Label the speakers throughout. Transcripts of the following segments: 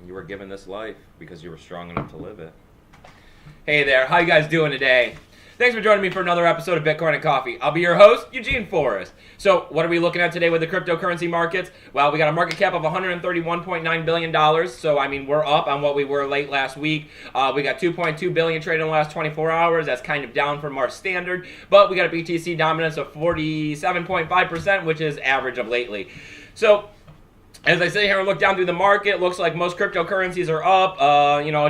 Speaker 1: You were given this life because you were strong enough to live it. Hey there, how you guys doing today? Thanks for joining me for another episode of Bitcoin and Coffee. I'll be your host, Eugene Forrest. So, what are we looking at today with the cryptocurrency markets? Well, we got a market cap of $131.9 billion. So, we're up on what we were late last week. We got $2.2 billion traded in the last 24 hours. That's kind of down from our standard. But we got a BTC dominance of 47.5%, which is average of lately. So, as I sit here and look down through the market, it looks like most cryptocurrencies are up,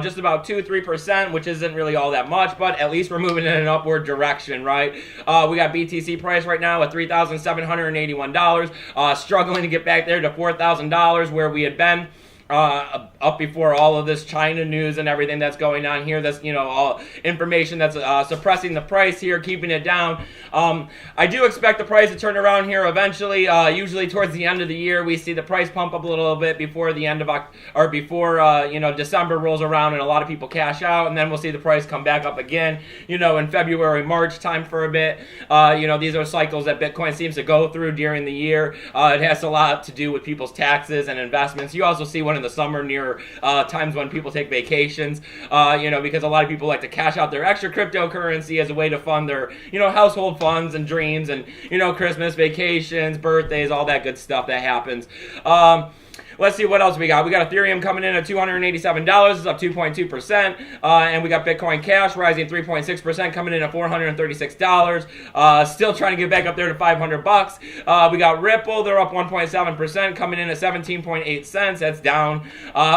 Speaker 1: just about 2-3%, which isn't really all that much, but at least we're moving in an upward direction, right? We got BTC price right now at $3,781, struggling to get back there to $4,000 where we had been. Up before all of this China news and everything that's going on here, that's, all information that's suppressing the price here, keeping it down. I do expect the price to turn around here eventually. Usually towards the end of the year, we see the price pump up a little bit before the end of December rolls around and a lot of people cash out, and then we'll see the price come back up again, in February, March time for a bit. These are cycles that Bitcoin seems to go through during the year. It has a lot to do with people's taxes and investments. You also see one in the summer near times when people take vacations, because a lot of people like to cash out their extra cryptocurrency as a way to fund their, household funds and dreams and, Christmas, vacations, birthdays, all that good stuff that happens. Let's see what else we got. We got Ethereum coming in at $287. It's up 2.2%. And we got Bitcoin Cash rising 3.6%, coming in at $436. Still trying to get back up there to $500. We got Ripple. They're up 1.7%, coming in at 17.8 cents. That's down.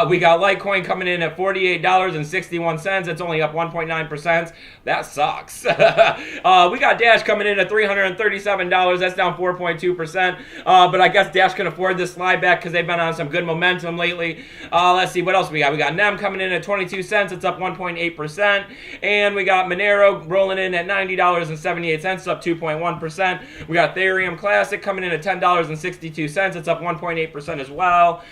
Speaker 1: We got Litecoin coming in at $48.61. That's only up 1.9%. That sucks. We got Dash coming in at $337. That's down 4.2%. But I guess Dash can afford this slide back because they've been on some good momentum lately. Let's see what else we got. We got NEM coming in at 22 cents. It's up 1.8%. And we got Monero rolling in at $90.78. It's up 2.1%. We got Ethereum Classic coming in at $10.62. It's up 1.8% as well.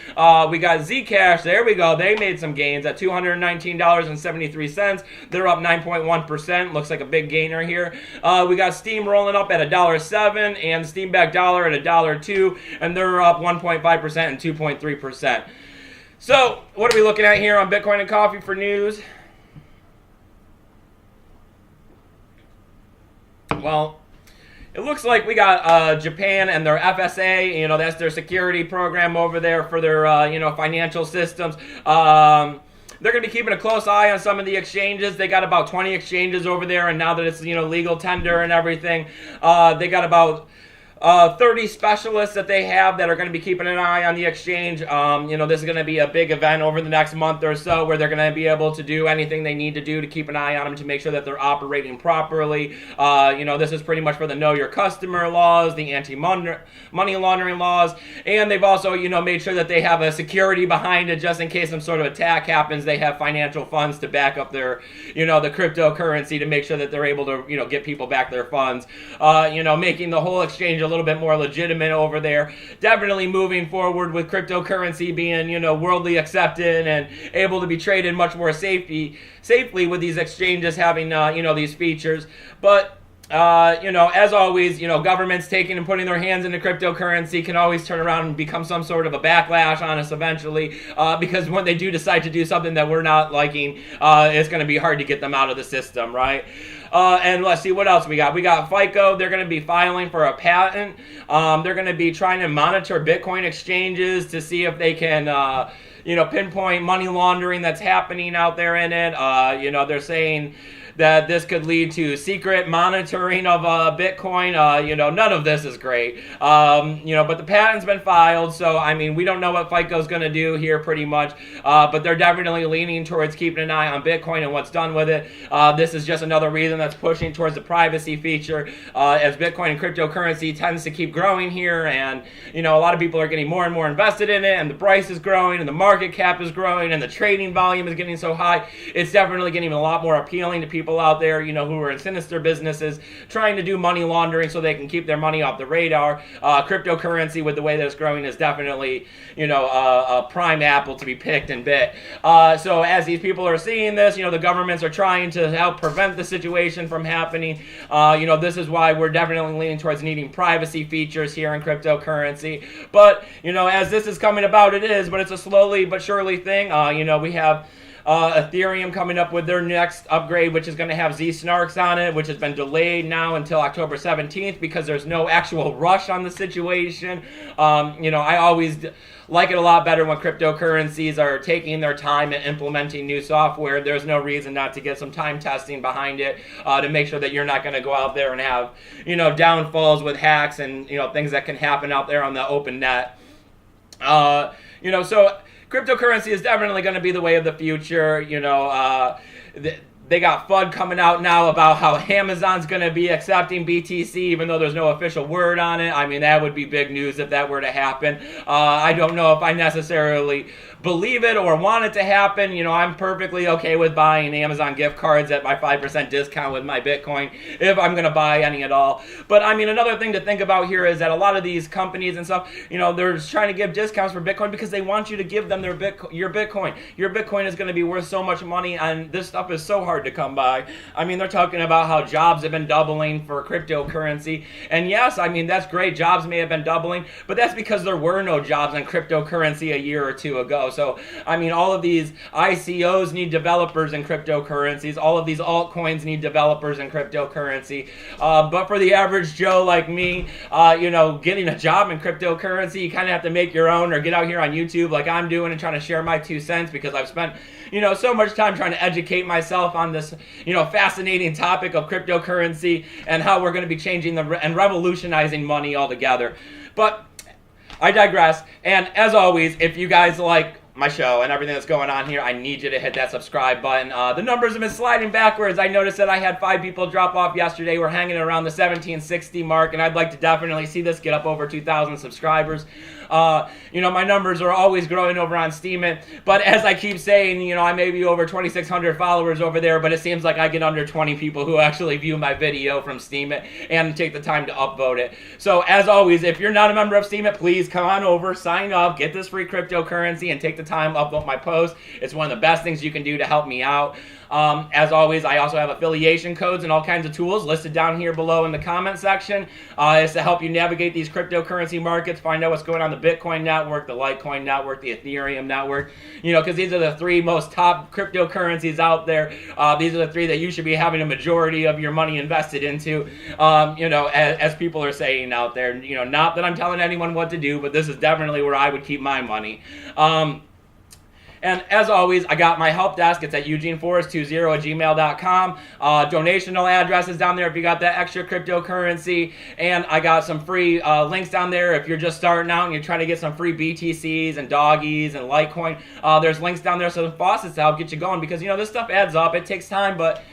Speaker 1: We got Zcash. There we go. They made some gains at $219.73. They're up 9.1%. Looks like a big gainer here. We got Steam rolling up at $1.07 and Steam back dollar at $1.02, and they're up 1.5% and 2.3%. So, what are we looking at here on Bitcoin and Coffee for news? Well, it looks like we got Japan and their FSA, that's their security program over there for their, financial systems. They're going to be keeping a close eye on some of the exchanges. They got about 20 exchanges over there, and now that it's, legal tender and everything, they got about 30 specialists that they have that are going to be keeping an eye on the exchange. This is going to be a big event over the next month or so where they're going to be able to do anything they need to do to keep an eye on them to make sure that they're operating properly. This is pretty much for the know your customer laws, the anti-money laundering laws, and they've also, made sure that they have a security behind it just in case some sort of attack happens. They have financial funds to back up their, the cryptocurrency to make sure that they're able to, get people back their funds. Making the whole exchange a little bit more legitimate over there. Definitely moving forward with cryptocurrency being, worldly accepted and able to be traded much more safely with these exchanges having, these features. But as always, governments taking and putting their hands into cryptocurrency can always turn around and become some sort of a backlash on us eventually, because when they do decide to do something that we're not liking, it's going to be hard to get them out of the system, right? And let's see what else we got. We got FICO. They're going to be filing for a patent. They're going to be trying to monitor Bitcoin exchanges to see if they can, pinpoint money laundering that's happening out there in it. They're saying that this could lead to secret monitoring of Bitcoin. None of this is great. But the patent's been filed, so, we don't know what FICO's going to do here pretty much, but they're definitely leaning towards keeping an eye on Bitcoin and what's done with it. This is just another reason that's pushing towards the privacy feature, as Bitcoin and cryptocurrency tends to keep growing here, and, a lot of people are getting more and more invested in it, and the price is growing, and the market cap is growing, and the trading volume is getting so high, it's definitely getting a lot more appealing to people people out there, who are in sinister businesses trying to do money laundering so they can keep their money off the radar. Cryptocurrency, with the way that it's growing, is definitely, a prime apple to be picked and bit. So as these people are seeing this, the governments are trying to help prevent the situation from happening. This is why we're definitely leaning towards needing privacy features here in cryptocurrency. But, as this is coming about, it is, but it's a slowly but surely thing. We have Ethereum coming up with their next upgrade, which is going to have Z-Snarks on it, which has been delayed now until October 17th because there's no actual rush on the situation. I always like it a lot better when cryptocurrencies are taking their time and implementing new software. There's no reason not to get some time testing behind it to make sure that you're not going to go out there and have, downfalls with hacks and, things that can happen out there on the open net. So cryptocurrency is definitely going to be the way of the future. They got FUD coming out now about how Amazon's going to be accepting BTC, even though there's no official word on it. I mean, that would be big news if that were to happen. I don't know if I necessarily believe it or want it to happen. I'm perfectly okay with buying Amazon gift cards at my 5% discount with my Bitcoin if I'm going to buy any at all. But I mean, another thing to think about here is that a lot of these companies and stuff, they're trying to give discounts for Bitcoin because they want you to give them your Bitcoin. Your Bitcoin is going to be worth so much money, and this stuff is so hard to come by. I mean, they're talking about how jobs have been doubling for cryptocurrency. And yes, I mean, that's great. Jobs may have been doubling, but that's because there were no jobs in cryptocurrency a year or two ago. So, I mean, all of these ICOs need developers in cryptocurrencies. All of these altcoins need developers in cryptocurrency. But for the average Joe like me, getting a job in cryptocurrency, you kind of have to make your own or get out here on YouTube like I'm doing and trying to share my 2 cents because I've spent, so much time trying to educate myself on this, fascinating topic of cryptocurrency and how we're going to be changing and revolutionizing money altogether. But I digress. And as always, if you guys like my show and everything that's going on here, I need you to hit that subscribe button. The numbers have been sliding backwards. I noticed that I had 5 people drop off yesterday. We're hanging around the 1760 mark, and I'd like to definitely see this get up over 2,000 subscribers. My numbers are always growing over on Steemit, but as I keep saying, I may be over 2,600 followers over there, but it seems like I get under 20 people who actually view my video from Steemit and take the time to upvote it. So as always, if you're not a member of Steemit, please come on over, sign up, get this free cryptocurrency, and take the time to upvote my post. It's one of the best things you can do to help me out. As always, I also have affiliation codes and all kinds of tools listed down here below in the comment section. It's to help you navigate these cryptocurrency markets, find out what's going on in the Bitcoin network, the Litecoin network, the Ethereum network, because these are the 3 most top cryptocurrencies out there. These are the 3 that you should be having a majority of your money invested into, as people are saying out there. Not that I'm telling anyone what to do, but this is definitely where I would keep my money. And as always, I got my help desk. It's at eugeneforest20@gmail.com. Donational addresses down there if you got that extra cryptocurrency. And I got some free links down there if you're just starting out and you're trying to get some free BTCs and doggies and Litecoin. There's links down there, some faucets to help get you going because, this stuff adds up. It takes time, but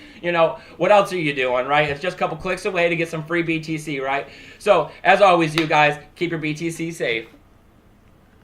Speaker 1: what else are you doing, right? It's just a couple clicks away to get some free BTC, right? So, as always, you guys, keep your BTC safe.